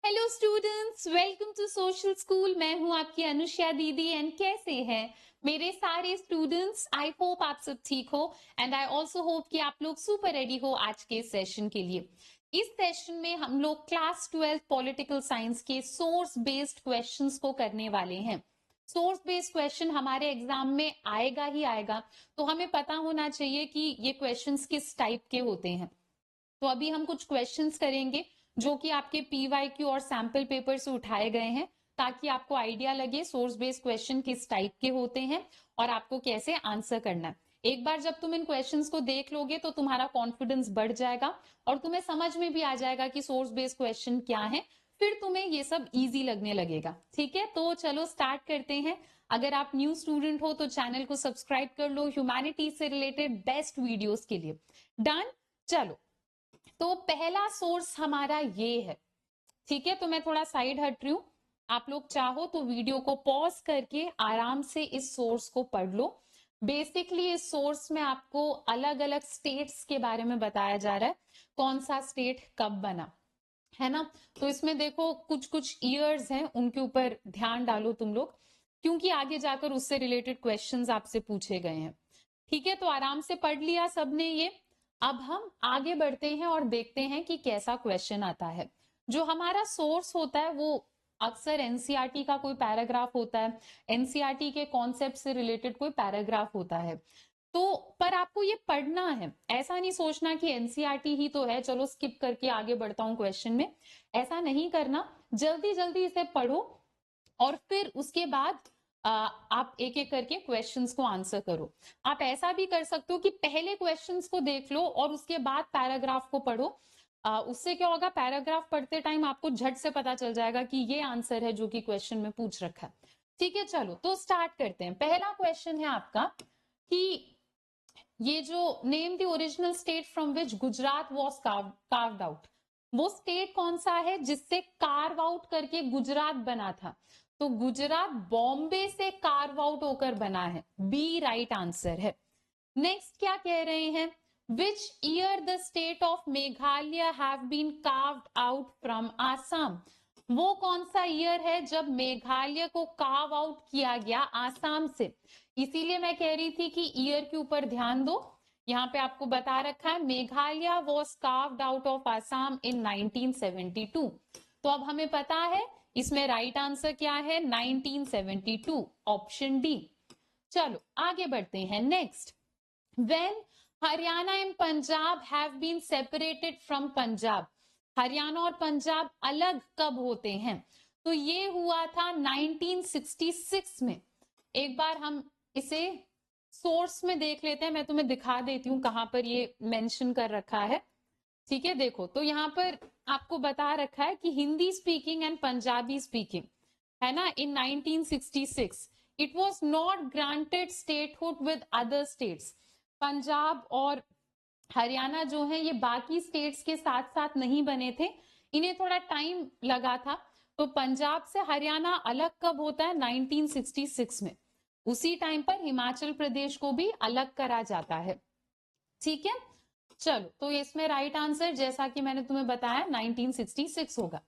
Hello students, welcome to social school. मैं हूं आपकी अनुष्या दीदी एंड कैसे हैं मेरे सारे स्टूडेंट्स। आई होप आप सब ठीक हो एंड आई ऑल्सो होप कि आप लोग सुपर रेडी हो आज के सेशन के लिए। इस सेशन में हम लोग क्लास 12 पॉलिटिकल साइंस के सोर्स बेस्ड क्वेश्चंस को करने वाले हैं। सोर्स बेस्ड क्वेश्चन हमारे एग्जाम में आएगा ही आएगा, तो हमें पता होना चाहिए कि ये क्वेश्चंस किस टाइप के होते हैं। तो अभी हम कुछ क्वेश्चंस करेंगे जो कि आपके पीवाईक्यू और सैंपल पेपर से उठाए गए हैं, ताकि आपको आइडिया लगे सोर्स बेस्ड क्वेश्चन किस टाइप के होते हैं और आपको कैसे आंसर करना है। एक बार जब तुम इन क्वेश्चंस को देख लोगे तो तुम्हारा कॉन्फिडेंस बढ़ जाएगा और तुम्हें समझ में भी आ जाएगा कि सोर्स बेस्ड क्वेश्चन क्या है। फिर तुम्हें ये सब इजी लगने लगेगा। ठीक है, तो चलो स्टार्ट करते हैं। अगर आप न्यू स्टूडेंट हो तो चैनल को सब्सक्राइब कर लो ह्यूमैनिटीज से रिलेटेड बेस्ट वीडियोस के लिए। डन। चलो, तो पहला सोर्स हमारा ये है। ठीक है, तो मैं थोड़ा साइड हट रही हूं। आप लोग चाहो तो वीडियो को पॉज करके आराम से इस सोर्स को पढ़ लो। बेसिकली इस सोर्स में आपको अलग अलग स्टेट्स के बारे में बताया जा रहा है, कौन सा स्टेट कब बना है ना। तो इसमें देखो कुछ कुछ ईयर्स हैं, उनके ऊपर ध्यान डालो तुम लोग, क्योंकि आगे जाकर उससे रिलेटेड क्वेश्चंस आपसे पूछे गए हैं। ठीक है, तो आराम से पढ़ लिया सबने ये। अब हम आगे बढ़ते हैं और देखते हैं कि कैसा क्वेश्चन आता है। जो हमारा सोर्स होता है वो अक्सर एनसीईआरटी का कोई पैराग्राफ होता है, एनसीईआरटी के कॉन्सेप्ट से रिलेटेड कोई पैराग्राफ होता है। तो पर आपको ये पढ़ना है, ऐसा नहीं सोचना कि एनसीईआरटी ही तो है, चलो स्किप करके आगे बढ़ता हूं क्वेश्चन में। ऐसा नहीं करना, जल्दी जल्दी इसे पढ़ो और फिर उसके बाद आप एक एक करके क्वेश्चंस को आंसर करो। आप ऐसा भी कर सकते हो कि पहले क्वेश्चंस को देख लो और उसके बाद पैराग्राफ को पढ़ो। उससे क्या होगा, पैराग्राफ पढ़ते टाइम आपको झट से पता चल जाएगा कि ये आंसर है जो कि क्वेश्चन में पूछ रखा है। ठीक है, चलो तो स्टार्ट करते हैं। पहला क्वेश्चन है आपका कि ये जो name the original state from which Gujarat was carved out, वो स्टेट कौन सा है जिससे कार्व आउट करके गुजरात बना था। तो गुजरात बॉम्बे से कार्व आउट होकर बना है, बी राइट आंसर है। नेक्स्ट क्या कह रहे हैं, which year the state of Meghalaya have been carved out from Assam. वो कौन सा ईयर है जब मेघालय को कार्व आउट किया गया आसाम से। इसीलिए मैं कह रही थी कि ईयर के ऊपर ध्यान दो। यहाँ पे आपको बता रखा है Meghalaya was carved out of Assam in 1972। तो अब हमें पता है इसमें राइट आंसर क्या है, 1972, ऑप्शन डी। चलो आगे बढ़ते हैं। Next, when Haryana and Punjab have been separated from Punjab, Haryana और पंजाब अलग कब होते हैं। तो ये हुआ था 1966 में। एक बार हम इसे सोर्स में देख लेते हैं, मैं तुम्हें दिखा देती हूँ कहां पर ये मेंशन कर रखा है। ठीक है, देखो तो यहाँ पर आपको बता रखा है कि Hindi speaking and Punjabi speaking है ना, इन 1966 it was not granted statehood with other states. Punjab और हरियाणा जो है ये बाकी स्टेट्स के साथ साथ नहीं बने थे, इन्हें थोड़ा टाइम लगा था। तो पंजाब से हरियाणा अलग कब होता है, 1966 में। उसी टाइम पर हिमाचल प्रदेश को भी अलग करा जाता है। ठीक है, चलो तो इसमें राइट आंसर जैसा कि मैंने तुम्हें बताया 1966 होगा।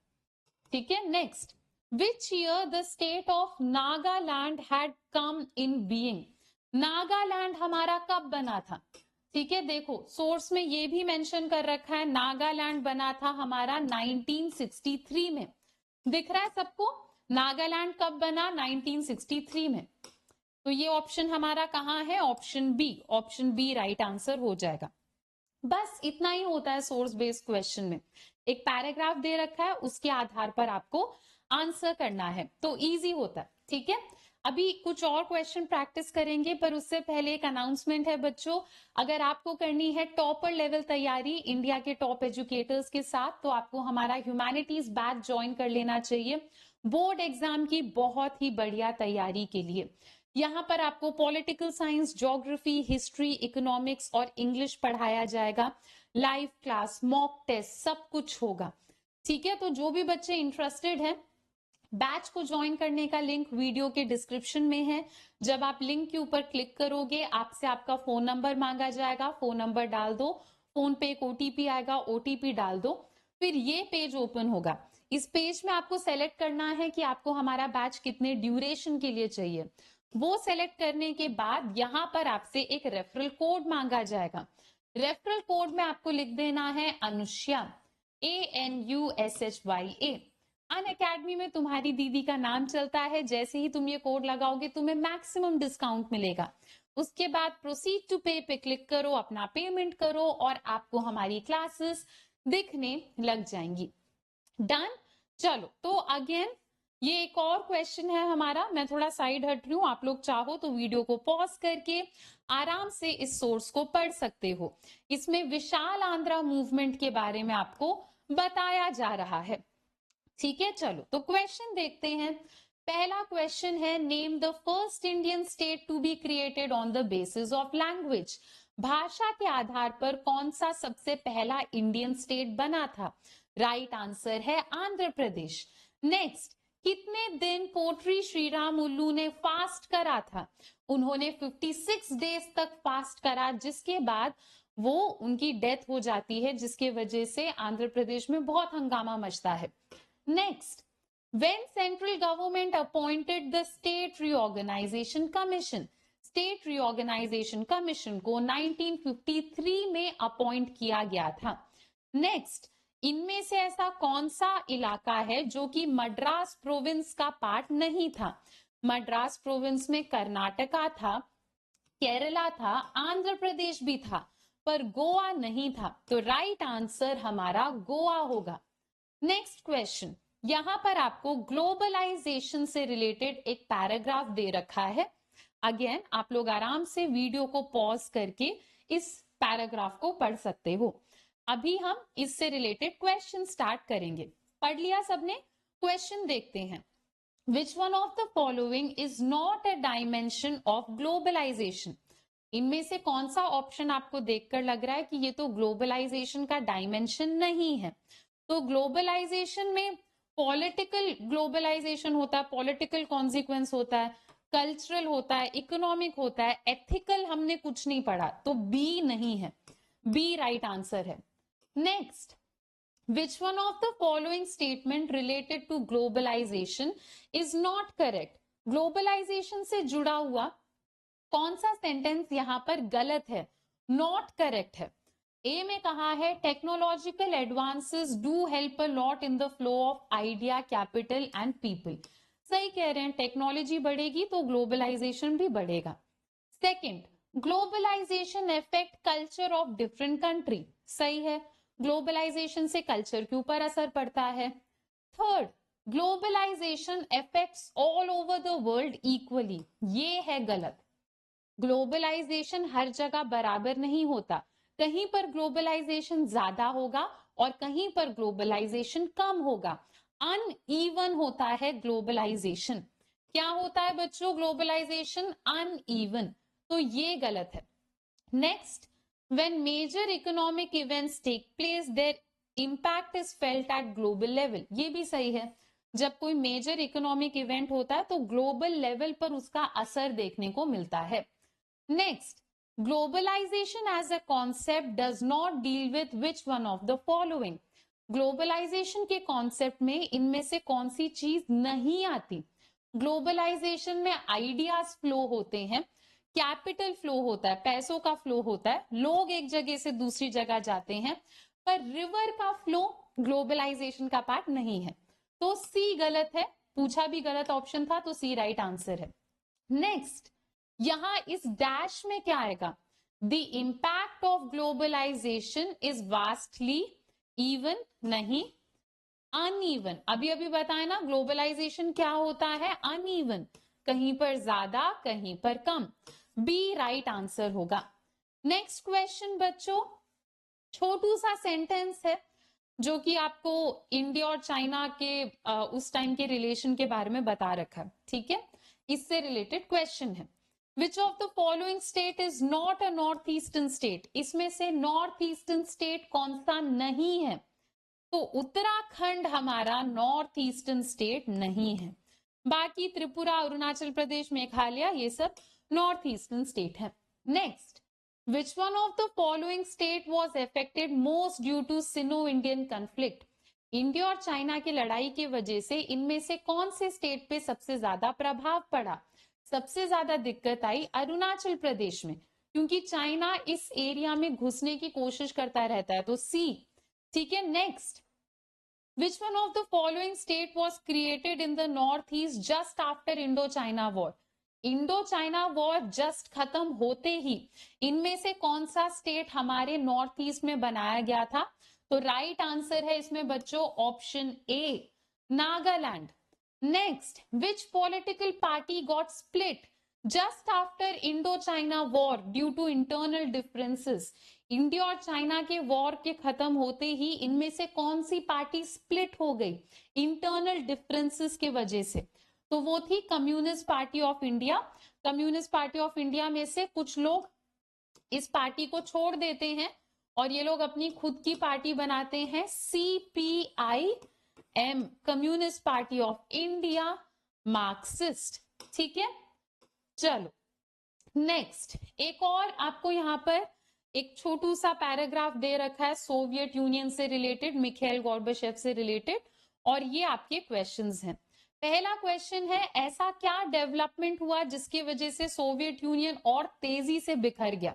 ठीक है, next, which year the state of Nagaland had come in being. Nagaland हमारा कब बना था। ठीक है, देखो सोर्स में ये भी मेंशन कर रखा है नागालैंड बना था हमारा 1963 में। दिख रहा है सबको, नागालैंड कब बना, 1963 में। तो ये ऑप्शन हमारा कहां है, option B, option B right answer हो जाएगा। बस इतना ही होता है सोर्स बेस्ड क्वेश्चन में। एक पैराग्राफ दे रखा है, उसके आधार पर आपको आंसर करना है, तो इजी होता है। ठीक है, अभी कुछ और क्वेश्चन प्रैक्टिस करेंगे, पर उससे पहले एक अनाउंसमेंट है बच्चों। अगर आपको करनी है टॉपर लेवल तैयारी इंडिया के टॉप एजुकेटर्स के साथ, तो आपको हमारा ह्यूमैनिटीज बैच ज्वाइन कर लेना चाहिए बोर्ड एग्जाम की बहुत ही बढ़िया तैयारी के लिए। यहाँ पर आपको political science, geography, history, economics और इंग्लिश पढ़ाया जाएगा। लाइव क्लास, मॉक टेस्ट सब कुछ होगा। ठीक है, तो जो भी बच्चे इंटरेस्टेड हैं, बैच को ज्वाइन करने का लिंक वीडियो के डिस्क्रिप्शन में है। जब आप लिंक के ऊपर क्लिक करोगे, आपसे आपका फोन नंबर मांगा जाएगा, फोन नंबर डाल दो। फोन पे एक ओटीपी आएगा, ओटीपी डाल दो। फिर ये पेज ओपन होगा। इस पेज में आपको सेलेक्ट करना है कि आपको हमारा बैच कितने ड्यूरेशन के लिए चाहिए। वो सेलेक्ट करने के बाद यहाँ पर आपसे एक रेफरल कोड मांगा जाएगा। रेफरल कोड में आपको लिख देना है अनुष्या, ANUSHYA। अनअकैडमी में तुम्हारी दीदी का नाम चलता है। जैसे ही तुम ये कोड लगाओगे तुम्हें मैक्सिमम डिस्काउंट मिलेगा। उसके बाद प्रोसीड टू पे पे क्लिक करो, अपना पेमेंट करो और आपको हमारी क्लासेस दिखने लग जाएंगी। डन। चलो तो अगेन ये एक और क्वेश्चन है हमारा। मैं थोड़ा साइड हट रही हूँ, आप लोग चाहो तो वीडियो को पॉज करके आराम से इस सोर्स को पढ़ सकते हो। इसमें विशाल आंध्रा मूवमेंट के बारे में आपको बताया जा रहा है। ठीक है, चलो तो क्वेश्चन देखते हैं। पहला क्वेश्चन है, name the first Indian state to be created on the basis of language. भाषा के आधार पर कौन सा सबसे पहला इंडियन स्टेट बना था? राइट आंसर है आंध्र प्रदेश। नेक्स्ट, कितने दिन पोट्री श्रीराम उल्लू ने फास्ट करा था? उन्होंने 56 डेज तक फास्ट करा, जिसके बाद वो उनकी डेथ हो जाती है, जिसके वजह से आंध्र प्रदेश में बहुत हंगामा मचता है। Next, when central government appointed the state reorganization commission, state reorganisation commission को 1953 में अपॉइंट किया गया था। नेक्स्ट, इनमें से ऐसा कौन सा इलाका है जो कि मद्रास प्रोविंस का पार्ट नहीं था? मद्रास प्रोविंस में कर्नाटका था, केरला था, आंध्र प्रदेश भी था, पर गोवा नहीं था। तो राइट आंसर हमारा गोवा होगा। नेक्स्ट क्वेश्चन, यहां पर आपको ग्लोबलाइजेशन से रिलेटेड एक पैराग्राफ दे रखा है। अगेन आप लोग आराम से वीडियो को पॉज करके इस पैराग्राफ को पढ़ सकते हो। अभी हम इससे रिलेटेड क्वेश्चन स्टार्ट करेंगे। पढ़ लिया सबने? क्वेश्चन देखते हैं। Which one of the following is not a dimension of globalisation? इनमें से कौन सा ऑप्शन आपको देखकर लग रहा है कि ये तो ग्लोबलाइजेशन का डायमेंशन नहीं है? तो ग्लोबलाइजेशन में पॉलिटिकल ग्लोबलाइजेशन होता है, पॉलिटिकल कॉन्सिक्वेंस होता है, कल्चरल होता है, इकोनॉमिक होता है, एथिकल हमने कुछ नहीं पढ़ा, तो बी नहीं है। बी राइट आंसर है। Next, which one of the following statement related to globalisation is not correct? Globalisation से जुड़ा हुआ कौन सा सेंटेंस यहां पर गलत है, नॉट करेक्ट है? ए में कहा है technological advances do help a lot in the flow of idea, capital and people. सही कह रहे हैं, टेक्नोलॉजी बढ़ेगी तो ग्लोबलाइजेशन भी बढ़ेगा। Second, globalisation effect culture of different country. सही है, ग्लोबलाइजेशन से कल्चर के ऊपर असर पड़ता है। Third, globalisation effects all over the world equally. ये है गलत। ग्लोबलाइजेशन हर जगह बराबर नहीं होता, कहीं पर ग्लोबलाइजेशन ज्यादा होगा और कहीं पर ग्लोबलाइजेशन कम होगा। अनइवन होता है ग्लोबलाइजेशन। क्या होता है बच्चों? Globalisation uneven. तो ये गलत है। Next, when major economic events take place their impact is felt at global level. ये भी सही है, जब कोई मेजर इकोनॉमिक इवेंट होता है तो ग्लोबल लेवल पर उसका असर देखने को मिलता है। Next, globalisation as a concept does not deal with which one of the following? Globalisation के कॉन्सेप्ट में इनमें से कौन सी चीज नहीं आती? ग्लोबलाइजेशन में आइडियाज फ्लो होते हैं, कैपिटल फ्लो होता है, पैसों का फ्लो होता है, लोग एक जगह से दूसरी जगह जाते हैं, पर रिवर का फ्लो ग्लोबलाइजेशन का पार्ट नहीं है। तो सी गलत है, पूछा भी गलत ऑप्शन था, तो सी राइट आंसर है। नेक्स्ट, यहां इस डैश में क्या आएगा? The impact of globalisation is vastly even, नहीं, अनइवन। अभी अभी बताया ना, ग्लोबलाइजेशन क्या होता है? अनइवन, कहीं पर ज्यादा कहीं पर कम। बी राइट आंसर होगा। नेक्स्ट क्वेश्चन बच्चों, छोटू सा सेंटेंस है जो कि आपको इंडिया और चाइना के उस टाइम के रिलेशन के बारे में बता रखा है। ठीक है, इससे रिलेटेड क्वेश्चन है। Which of the following state is not a north eastern state? इसमें से नॉर्थ ईस्टर्न स्टेट कौन सा नहीं है? तो उत्तराखंड हमारा नॉर्थ ईस्टर्न स्टेट नहीं है। बाकी त्रिपुरा, अरुणाचल प्रदेश, मेघालय, ये सब नॉर्थ ईस्टर्न स्टेट है। Next, which one of the following state was affected most due to Sino Indian conflict? India और चाइना की लड़ाई की वजह से इनमें से कौन से स्टेट पे सबसे ज्यादा प्रभाव पड़ा? सबसे ज्यादा दिक्कत आई अरुणाचल प्रदेश में, क्योंकि चाइना इस एरिया में घुसने की कोशिश करता रहता है, तो सी। ठीक है, next, which one of the following state was created in the northeast just after Indo-China war? Indo China war just खत्म होते ही इनमें से कौन सा स्टेट हमारे नॉर्थ ईस्ट में बनाया गया था? तो राइट आंसर है इसमें बच्चों option A, Nagaland. Next, which political party got split just after Indo China war due to internal differences? India और चाइना के वॉर के खत्म होते ही इनमें से कौन सी पार्टी स्प्लिट हो गई इंटरनल डिफरेंसेस की वजह से? तो वो थी communist party of India. Communist party of India में से कुछ लोग इस पार्टी को छोड़ देते हैं और ये लोग अपनी खुद की पार्टी बनाते हैं, CPIM, communist party of India, Marxist. ठीक है, चलो नेक्स्ट, एक और आपको यहाँ पर एक छोटू सा पैराग्राफ दे रखा है सोवियत यूनियन से रिलेटेड, मिखाइल गोर्बाचेव से रिलेटेड, और ये आपके क्वेश्चंस हैं। पहला क्वेश्चन है, ऐसा क्या डेवलपमेंट हुआ जिसकी वजह से सोवियत यूनियन और तेजी से बिखर गया?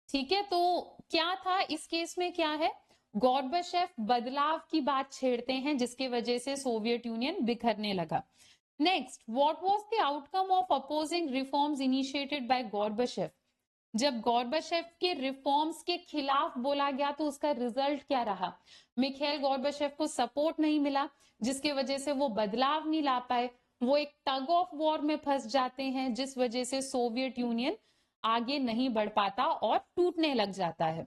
ठीक है, तो क्या था इस केस में? क्या है, गोर्बाचेव बदलाव की बात छेड़ते हैं जिसकी वजह से सोवियत यूनियन बिखरने लगा। Next, what was the outcome of opposing reforms initiated by Gorbachev? जब गोर्बाचेव के रिफॉर्म्स के खिलाफ बोला गया तो उसका रिजल्ट क्या रहा? मिखाइल गोर्बाचेव को सपोर्ट नहीं मिला जिसकी वजह से वो बदलाव नहीं ला पाए, वो एक टग ऑफ वॉर में फंस जाते हैं जिस वजह से सोवियत यूनियन आगे नहीं बढ़ पाता और टूटने लग जाता है।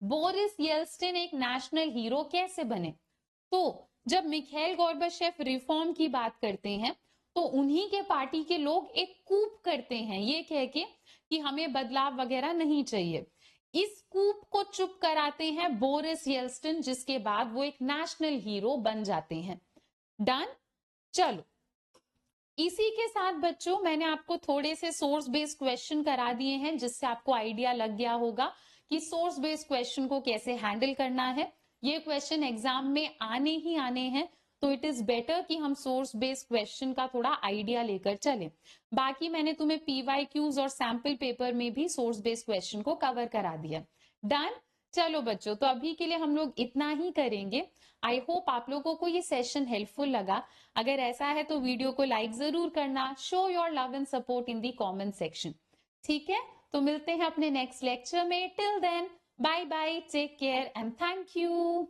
बोरिस येल्त्सिन एक नेशनल हीरो कैसे बने? तो जब मिखाइल गोर्बाचेव रिफॉर्म की बात करते हैं तो उन्हीं के पार्टी के लोग एक कूप करते हैं ये कह के कि हमें बदलाव वगैरह नहीं चाहिए। इस कूप को चुप कराते हैं बोरिस येल्त्सिन, जिसके बाद वो एक नेशनल हीरो बन जाते हैं। डन। चलो, इसी के साथ बच्चों मैंने आपको थोड़े से सोर्स बेस्ड क्वेश्चन करा दिए हैं जिससे आपको आइडिया लग गया होगा कि सोर्स बेस्ड क्वेश्चन को कैसे हैंडल करना है। ये क्वेश्चन एग्जाम में आने ही आने हैं, तो इट इज बेटर कि हम सोर्स बेस्ड क्वेश्चन का थोड़ा आइडिया लेकर चलें। बाकी मैंने तुम्हें PYQs और सैंपल पेपर में भी सोर्स बेस्ड क्वेश्चन को कवर करा दिया। डन। चलो बच्चों, तो अभी के लिए हम लोग इतना ही करेंगे। आई होप आप लोगों को ये सेशन हेल्पफुल लगा। अगर ऐसा है तो वीडियो को लाइक जरूर करना, show your love and support in the comment section. ठीक है, तो मिलते हैं अपने नेक्स्ट लेक्चर में। Till then, bye bye, take care and thank you.